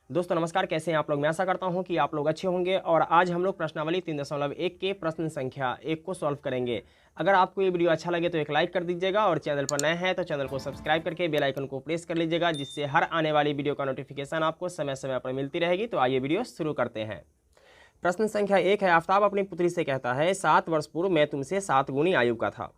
दोस्तों नमस्कार, कैसे हैं आप लोग। मैं आशा करता हूं कि आप लोग अच्छे होंगे और आज हम लोग प्रश्नावली 3.1 के प्रश्न संख्या 1 को सॉल्व करेंगे। अगर आपको ये वीडियो अच्छा लगे तो एक लाइक कर दीजिएगा और चैनल पर नए हैं तो चैनल को सब्सक्राइब करके बेल आइकन को प्रेस कर लीजिएगा, जिससे हर आने वाली वीडियो का नोटिफिकेशन आपको समय समय पर मिलती रहेगी। तो आइए वीडियो शुरू करते हैं। प्रश्न संख्या 1 है, आफ्ताब अपनी पुत्री से कहता है 7 वर्ष पूर्व मैं तुमसे 7 गुनी आयु का था,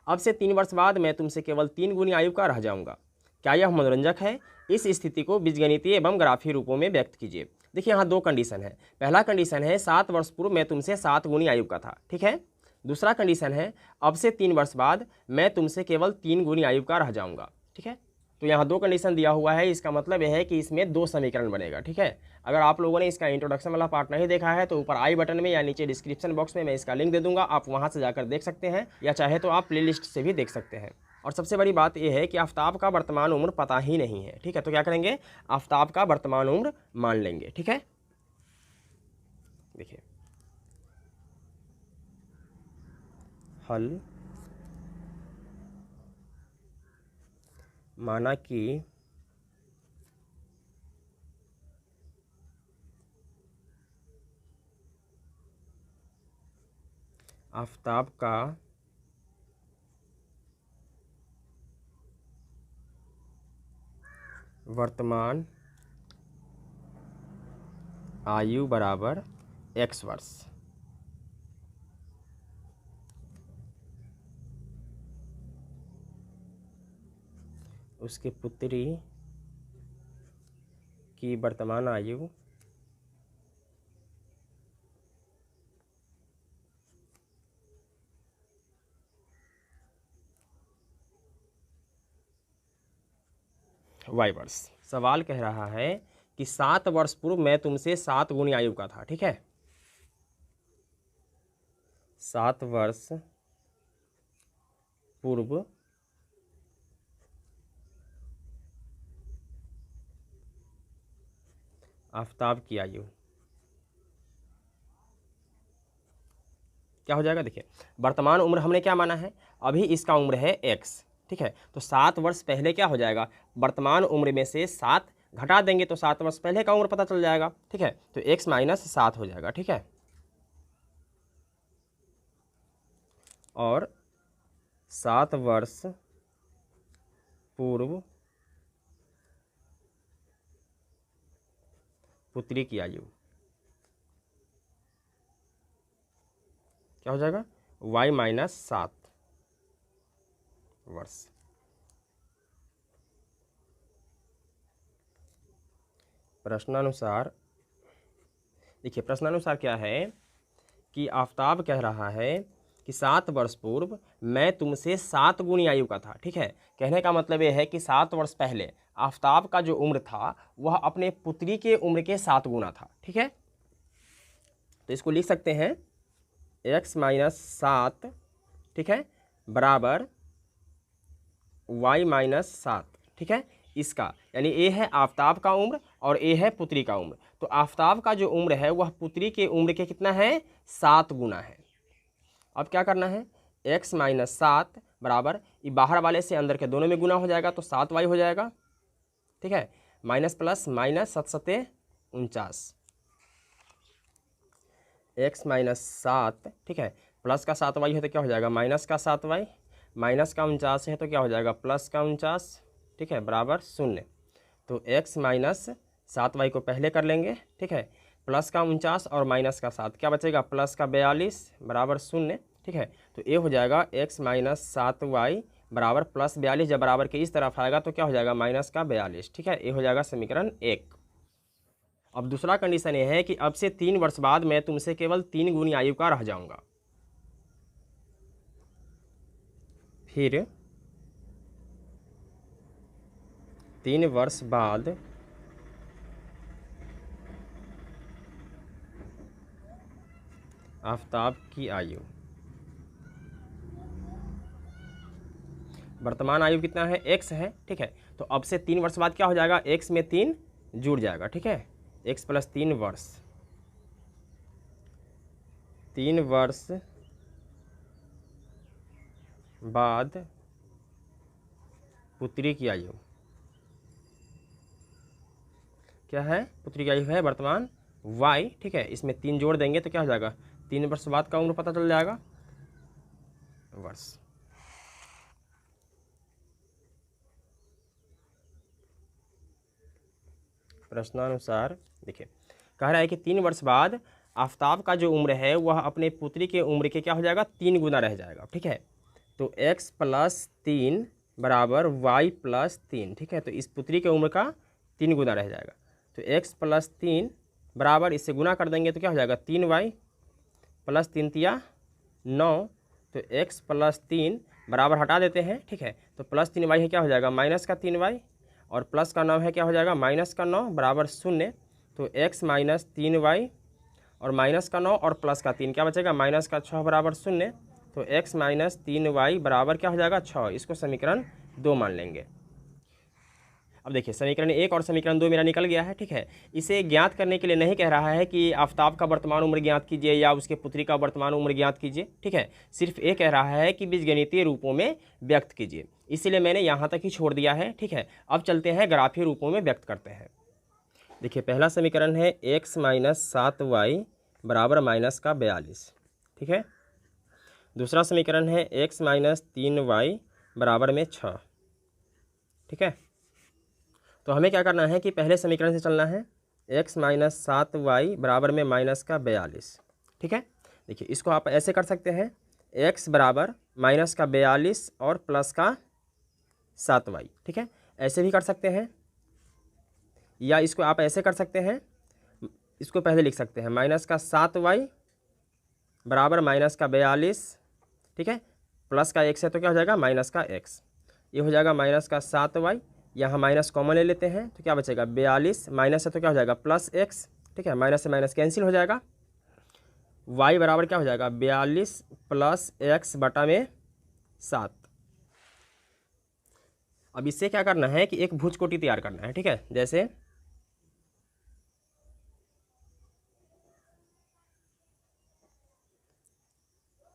अब से 3 वर्ष बाद मैं तुमसे केवल 3 गुनी आयु का रह जाऊंगा। क्या यह मनोरंजक है? इस स्थिति को बीजगणितीय एवं ग्राफीय रूपों में व्यक्त कीजिए। देखिए यहाँ दो कंडीशन है। पहला कंडीशन है 7 वर्ष पूर्व मैं तुमसे 7 गुनी आयु का था, ठीक है। दूसरा कंडीशन है अब से 3 वर्ष बाद मैं तुमसे केवल 3 गुनी आयु का रह जाऊंगा, ठीक है। तो यहाँ दो कंडीशन दिया हुआ है, इसका मतलब यह है कि इसमें दो समीकरण बनेगा, ठीक है। अगर आप लोगों ने इसका इंट्रोडक्शन वाला पार्ट नहीं देखा है तो ऊपर आई बटन में या नीचे डिस्क्रिप्शन बॉक्स में मैं इसका लिंक दे दूंगा, आप वहाँ से जाकर देख सकते हैं, या चाहे तो आप प्लेलिस्ट से भी देख सकते हैं। और सबसे बड़ी बात यह है कि आफ्ताब का वर्तमान उम्र पता ही नहीं है, ठीक है। तो क्या करेंगे, आफ्ताब का वर्तमान उम्र मान लेंगे, ठीक है। देखिए हल, माना कि आफ्ताब का वर्तमान आयु बराबर x वर्ष। उसकी पुत्री की वर्तमान आयु y वर्ष। सवाल कह रहा है कि 7 वर्ष पूर्व मैं तुमसे 7 गुनी आयु का था, ठीक है। 7 वर्ष पूर्व आफ्ताब की आयु क्या हो जाएगा। देखिए वर्तमान उम्र हमने क्या माना है, अभी इसका उम्र है x, ठीक है। तो 7 वर्ष पहले क्या हो जाएगा, वर्तमान उम्र में से 7 घटा देंगे तो 7 वर्ष पहले का उम्र पता चल जाएगा, ठीक है। तो x माइनस 7 हो जाएगा, ठीक है। और 7 वर्ष पूर्व पुत्री की आयु क्या हो जाएगा, y माइनस 7 वर्ष। प्रश्नानुसार देखिए, प्रश्नानुसार क्या है कि आफ्ताब कह रहा है कि 7 वर्ष पूर्व मैं तुमसे 7 गुनी आयु का था, ठीक है। कहने का मतलब यह है कि 7 वर्ष पहले आफ्ताब का जो उम्र था वह अपने पुत्री के उम्र के 7 गुना था, ठीक है। तो इसको लिख सकते हैं x माइनस 7, ठीक है, बराबर y माइनस 7, ठीक है। इसका यानी ए है आफ्ताब का उम्र और ए है पुत्री का उम्र। तो आफ्ताब का जो उम्र है वह पुत्री के उम्र के कितना है, 7 गुना है। अब क्या करना है, x माइनस 7 बराबर, ये बाहर वाले से अंदर के दोनों में गुना हो जाएगा तो 7y हो जाएगा, ठीक है। माइनस प्लस माइनस 7 सते 49, x माइनस 7, ठीक है, प्लस का 7y है तो क्या हो जाएगा, माइनस का 7y, माइनस का 49 है तो क्या हो जाएगा, प्लस का 49, ठीक है, बराबर 0। तो x माइनस 7y को पहले कर लेंगे, ठीक है। प्लस का 49 और माइनस का 7 क्या बचेगा, प्लस का 42 बराबर 0, ठीक है। तो ये हो जाएगा x माइनस 7y बराबर प्लस 42, जब बराबर के इस तरफ आएगा तो क्या हो जाएगा, माइनस का 42, ठीक है। ये हो जाएगा समीकरण 1। अब दूसरा कंडीशन ये है कि अब से 3 वर्ष बाद मैं तुमसे केवल 3 गुनी आयु का रह जाऊंगा। फिर 3 वर्ष बाद आफ्ताब की आयु, वर्तमान आयु कितना है, x है, ठीक है। तो अब से 3 वर्ष बाद क्या हो जाएगा, x में 3 जुड़ जाएगा, ठीक है। x प्लस 3 वर्ष, 3 वर्ष बाद पुत्री की आयु क्या है, पुत्री की आयु है वर्तमान y, ठीक है। इसमें 3 जोड़ देंगे तो क्या हो जाएगा, 3 वर्ष बाद का उम्र पता चल जाएगा, वर्ष। प्रश्नानुसार देखिए, कह रहा है कि 3 वर्ष बाद आफताब का जो उम्र है वह अपने पुत्री के उम्र के क्या हो जाएगा, 3 गुना रह जाएगा, ठीक है। तो x + 3 बराबर y + 3, ठीक है। तो इस पुत्री के उम्र का 3 गुना रह जाएगा। तो x + 3 बराबर, इससे गुना कर देंगे तो क्या हो जाएगा, 3y + 3 तिया 9। तो x + 3 बराबर हटा देते हैं, ठीक है। तो +3y है क्या हो जाएगा, -3y, और प्लस का 9 है क्या हो जाएगा, -9 बराबर 0। तो x - 3y और -9 और +3 क्या बचेगा, -6 बराबर 0। तो x - 3y बराबर क्या हो जाएगा, 6। इसको समीकरण 2 मान लेंगे। अब देखिए, समीकरण 1 और समीकरण 2 मेरा निकल गया है, ठीक है। इसे ज्ञात करने के लिए नहीं कह रहा है कि आफताब का वर्तमान उम्र ज्ञात कीजिए या उसके पुत्री का वर्तमान उम्र ज्ञात कीजिए, ठीक है। सिर्फ ये कह रहा है कि बीजगणितीय रूपों में व्यक्त कीजिए, इसीलिए मैंने यहाँ तक ही छोड़ दिया है, ठीक है। अब चलते हैं ग्राफीय रूपों में व्यक्त करते हैं। देखिए, पहला समीकरण है x - 7y बराबर -42, ठीक है। दूसरा समीकरण है x - 3y बराबर में 6, ठीक है। तो हमें क्या करना है कि पहले समीकरण से चलना है, x - 7y बराबर में -42, ठीक है। देखिए, इसको आप ऐसे कर सकते हैं, x बराबर -42 और +7y, ठीक है। ऐसे भी कर सकते हैं, या इसको आप ऐसे कर सकते हैं, इसको पहले लिख सकते हैं, -7y बराबर -42, ठीक है। प्लस का x है तो क्या हो जाएगा, -x, ये हो जाएगा -7y। यहाँ माइनस कॉमन ले लेते हैं तो क्या बचेगा, 42, माइनस है तो क्या हो जाएगा, +x, ठीक है। माइनस से माइनस कैंसिल हो जाएगा। y बराबर क्या हो जाएगा, 42 + x बटा में 7। अब इससे क्या करना है कि एक भुजकोटी तैयार करना है, ठीक है। जैसे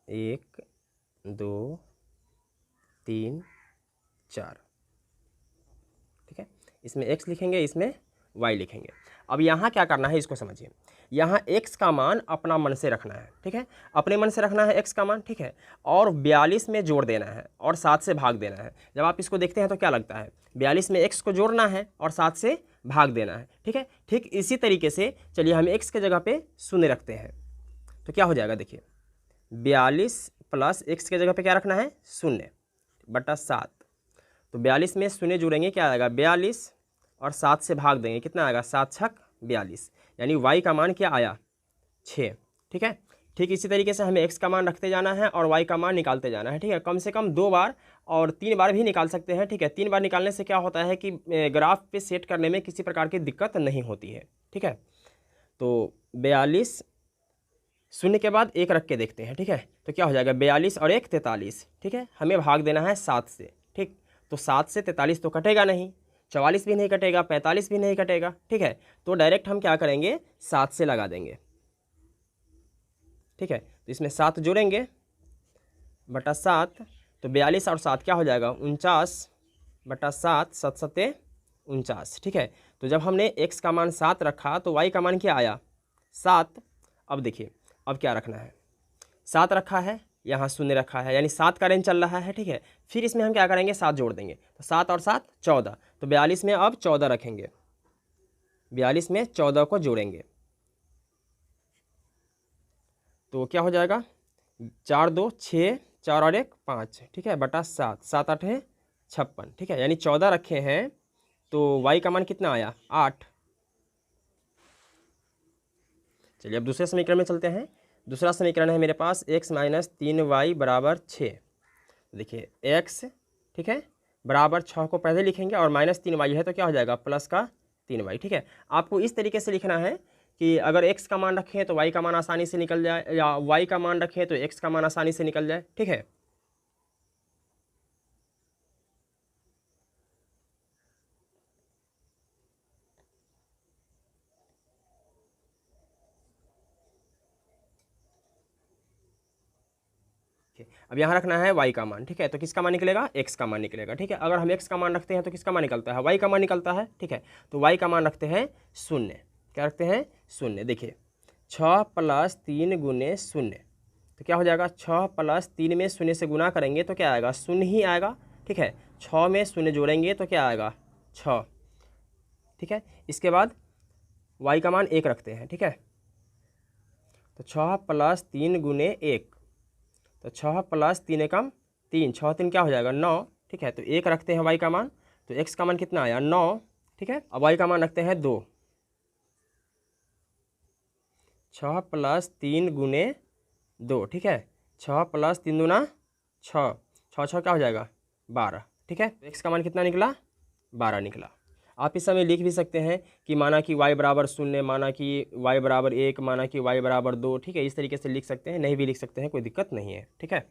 1 2 3 4, ठीक है। इसमें x लिखेंगे, इसमें y लिखेंगे। अब यहाँ क्या करना है, इसको समझिए। यहाँ x का मान अपना मन से रखना है, ठीक है। अपने मन से रखना है x का मान, ठीक है। और 42 में जोड़ देना है और 7 से भाग देना है। जब आप इसको देखते हैं तो क्या लगता है, 42 में x को जोड़ना है और 7 से भाग देना है, ठीक है। ठीक इसी तरीके से चलिए हम x के जगह पे 0 रखते हैं तो क्या हो जाएगा, देखिए 42 + x के जगह पे क्या रखना है, 0 बटा 7। तो 42 में 0 जुड़ेंगे, क्या आएगा, 42, और 7 से भाग देंगे, कितना आएगा, 7 × 6 = 42, यानी y का मान क्या आया, 6, ठीक है। ठीक इसी तरीके से हमें x का मान रखते जाना है और y का मान निकालते जाना है, ठीक है। कम से कम 2 बार और 3 बार भी निकाल सकते हैं, ठीक है। 3 बार निकालने से क्या होता है कि ग्राफ पे सेट करने में किसी प्रकार की दिक्कत नहीं होती है, ठीक है। तो 42, 0 के बाद 1 रख के देखते हैं, ठीक है। तो क्या हो जाएगा, 42 और 1 43, ठीक है। हमें भाग देना है 7 से, ठीक। तो 7 से 43 तो कटेगा नहीं, 44 भी नहीं कटेगा, 45 भी नहीं कटेगा, ठीक है। तो डायरेक्ट हम क्या करेंगे, 7 से लगा देंगे, ठीक है। तो इसमें 7 जोड़ेंगे बटा 7, तो 42 और 7 क्या हो जाएगा, 49 बटा 7, 7 7 49, ठीक है। तो जब हमने x का मान 7 रखा तो y का मान क्या आया, 7। अब देखिए, अब क्या रखना है, 7 रखा है, यहाँ 0 रखा है, यानी 7 का रेंज चल रहा है, ठीक है। फिर इसमें हम क्या करेंगे, 7 जोड़ देंगे, तो 7 और 7 14। तो 42 में अब 14 रखेंगे, 42 में 14 को जोड़ेंगे तो क्या हो जाएगा, 4 2 6, 4 और 1 5, ठीक है, बटा 7, 7 8 है 56, ठीक है। यानी 14 रखे हैं तो y का मान कितना आया, 8। चलिए अब दूसरे समीकरण में चलते हैं। दूसरा समीकरण है मेरे पास x - 3y बराबर 6। देखिए x, ठीक है, बराबर 6 को पहले लिखेंगे और -3y है तो क्या हो जाएगा, प्लस का 3y, ठीक है। आपको इस तरीके से लिखना है कि अगर x का मान रखें तो y का मान आसानी से निकल जाए, या y का मान रखें तो x का मान आसानी से निकल जाए, ठीक है। देखिए अब यहाँ रखना है y का मान, ठीक है। तो किसका मान निकलेगा, x का मान निकलेगा, ठीक है। अगर हम x का मान रखते हैं तो किसका मान निकलता है, y का मान निकलता है, ठीक है। तो y का मान रखते हैं 0, क्या रखते हैं 0। देखिए 6 + 3 × 0, तो क्या हो जाएगा, 6 + 3 में 0 से गुना करेंगे तो क्या आएगा, 0 ही आएगा, ठीक है। 6 में 0 जोड़ेंगे तो क्या आएगा 6, ठीक है। इसके बाद y का मान 1 रखते हैं, ठीक है। तो 6 + 3 × 1, तो 6 + 3 एकम 3, 6 3 क्या हो जाएगा 9, ठीक है। तो 1 रखते हैं y का मान, तो x का मान कितना आया 9, ठीक है। अब y का मान रखते हैं 2, 6 + 3 × 2, ठीक है। 6 + 3 दूना 6, 6 6 क्या हो जाएगा 12, ठीक है। तो x का मान कितना निकला 12 निकला। आप इस समय लिख भी सकते हैं कि माना कि y = 0, माना कि y = 1, माना कि y = 2, ठीक है। इस तरीके से लिख सकते हैं, नहीं भी लिख सकते हैं, कोई दिक्कत नहीं है, ठीक है।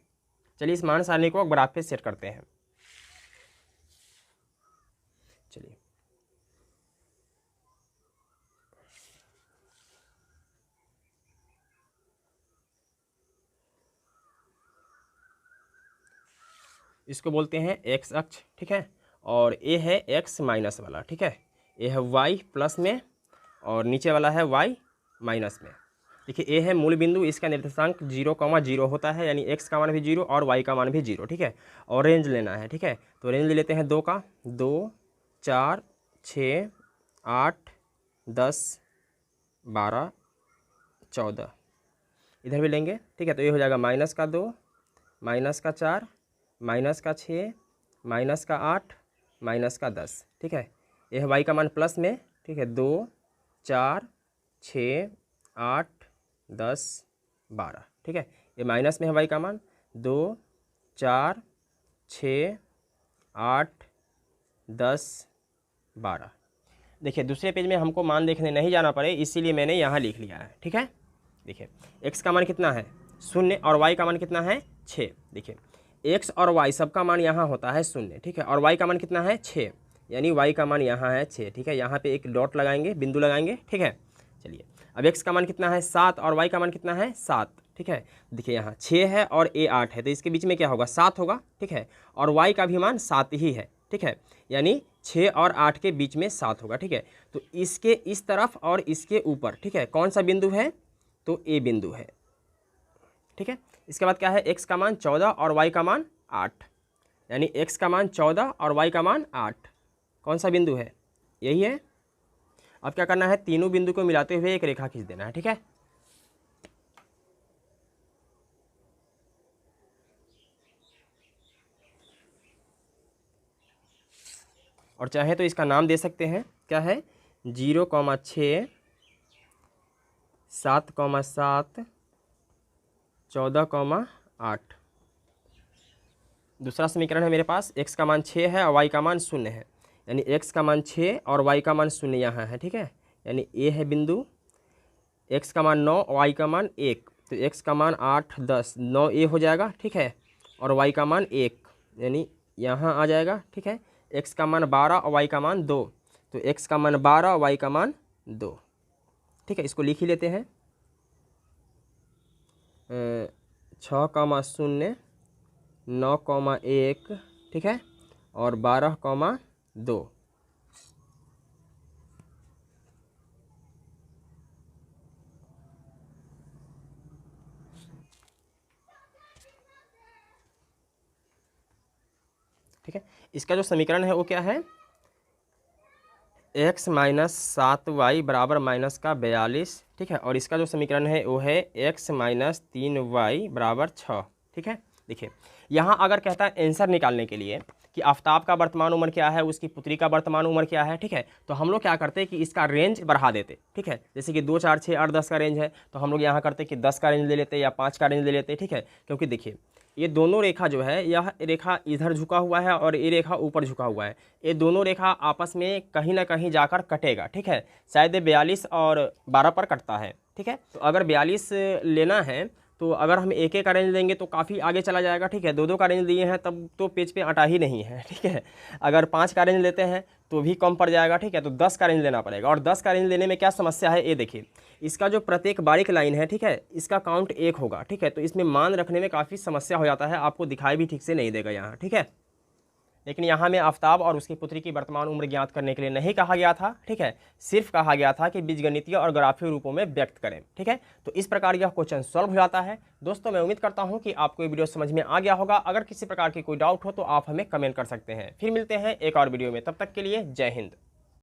चलिए इस मान सारणी को ग्राफ पे सेट करते हैं। चलिए इसको बोलते हैं x अक्ष, ठीक है। और ये है x माइनस वाला, ठीक है। ये है y प्लस में और नीचे वाला है y माइनस में। देखिए ये है मूल बिंदु, इसका निर्देशांक 0,0 होता है, यानी x का मान भी 0 और y का मान भी 0, ठीक है। और रेंज लेना है, ठीक है। तो रेंज ले लेते हैं 2 का, 2 4 6 8 10 12 14, इधर भी लेंगे, ठीक है। तो ये हो जाएगा -2 -4 -6 -8 -10, ठीक है। ये है y का मान प्लस में, ठीक है। 2 4 6 8 10 12, ठीक है। ये माइनस में है y का मान 2 4 6 8 10 12। देखिए दूसरे पेज में हमको मान देखने नहीं जाना पड़े, इसीलिए मैंने यहाँ लिख लिया है, ठीक है। देखिए x का मान कितना है 0 और y का मान कितना है 6। देखिए x और y सबका मान यहाँ होता है 0, ठीक है। और y का मान कितना है 6, यानी y का मान यहाँ है 6, ठीक है। यहाँ पे एक डॉट लगाएंगे, बिंदु लगाएंगे, ठीक है। चलिए अब x का मान कितना है 7 और y का मान कितना है 7, ठीक है। देखिए यहाँ 6 है और a 8 है, तो इसके बीच में क्या होगा 7 होगा, ठीक है। और y का भी मान 7 ही है, ठीक है। यानी 6 और 8 के बीच में 7 होगा, ठीक है। तो इसके इस तरफ और इसके ऊपर, ठीक है, कौन सा बिंदु है, तो a बिंदु है, ठीक है। इसके बाद क्या है x का मान 14 और y का मान 8, यानी x का मान 14 और y का मान 8, कौन सा बिंदु है, यही है। अब क्या करना है, तीनों बिंदु को मिलाते हुए एक रेखा खींच देना है, ठीक है। और चाहे तो इसका नाम दे सकते हैं, क्या है 0,6 7,7 14,8। दूसरा समीकरण है मेरे पास, x का मान 6 है और y का मान 0 है, यानी x का मान 6 और y का मान 0 यहाँ है, ठीक है। यानी a है बिंदु, x का मान 9 और y का मान 1, तो x का मान 8 10 9 a हो जाएगा, ठीक है। और y का मान 1, यानी यहाँ आ जाएगा, ठीक है। x का मान 12 और y का मान 2, तो x का मान 12 और y का मान 2, ठीक है। इसको लिख ही लेते हैं 6,0 9,1, ठीक है। और 12,2। ठीक है, इसका जो समीकरण है वो क्या है, x - 7y = -42, ठीक है। और इसका जो समीकरण है वो है x - 3y = 6, ठीक है। देखिए यहाँ अगर कहता है आंसर निकालने के लिए कि आफ्ताब का वर्तमान उम्र क्या है, उसकी पुत्री का वर्तमान उम्र क्या है, ठीक है। तो हम लोग क्या करते हैं कि इसका रेंज बढ़ा देते, ठीक है। जैसे कि 2 4 6 8 10 का रेंज है, तो हम लोग यहाँ करते कि 10 का रेंज ले लेते या 5 का रेंज ले लेते, ठीक है। क्योंकि देखिए ये दोनों रेखा जो है, यह रेखा इधर झुका हुआ है और ये रेखा ऊपर झुका हुआ है, ये दोनों रेखा आपस में कहीं ना कहीं जाकर कटेगा, ठीक है। शायद 42 और 12 पर कटता है, ठीक है। तो अगर 42 लेना है तो अगर हम एक एक का रेंज लेंगे तो काफ़ी आगे चला जाएगा, ठीक है। 2-2 का रेंज दिए हैं तब तो पेज पे अटा ही नहीं है, ठीक है। अगर 5 का रेंज लेते हैं तो भी कम पड़ जाएगा, ठीक है। तो 10 का रेंज लेना पड़ेगा, और 10 का रेंज लेने में क्या समस्या है ये देखिए, इसका जो प्रत्येक बारीक लाइन है, ठीक है, इसका काउंट 1 होगा, ठीक है। तो इसमें मान रखने में काफ़ी समस्या हो जाता है, आपको दिखाई भी ठीक से नहीं देगा यहाँ, ठीक है। लेकिन यहाँ में आफताब और उसकी पुत्री की वर्तमान उम्र ज्ञात करने के लिए नहीं कहा गया था, ठीक है। सिर्फ कहा गया था कि बीजगणितीय और ग्राफीय रूपों में व्यक्त करें, ठीक है। तो इस प्रकार यह क्वेश्चन सॉल्व हो जाता है। दोस्तों मैं उम्मीद करता हूँ कि आपको ये वीडियो समझ में आ गया होगा। अगर किसी प्रकार की कोई डाउट हो तो आप हमें कमेंट कर सकते हैं। फिर मिलते हैं एक और वीडियो में, तब तक के लिए जय हिंद।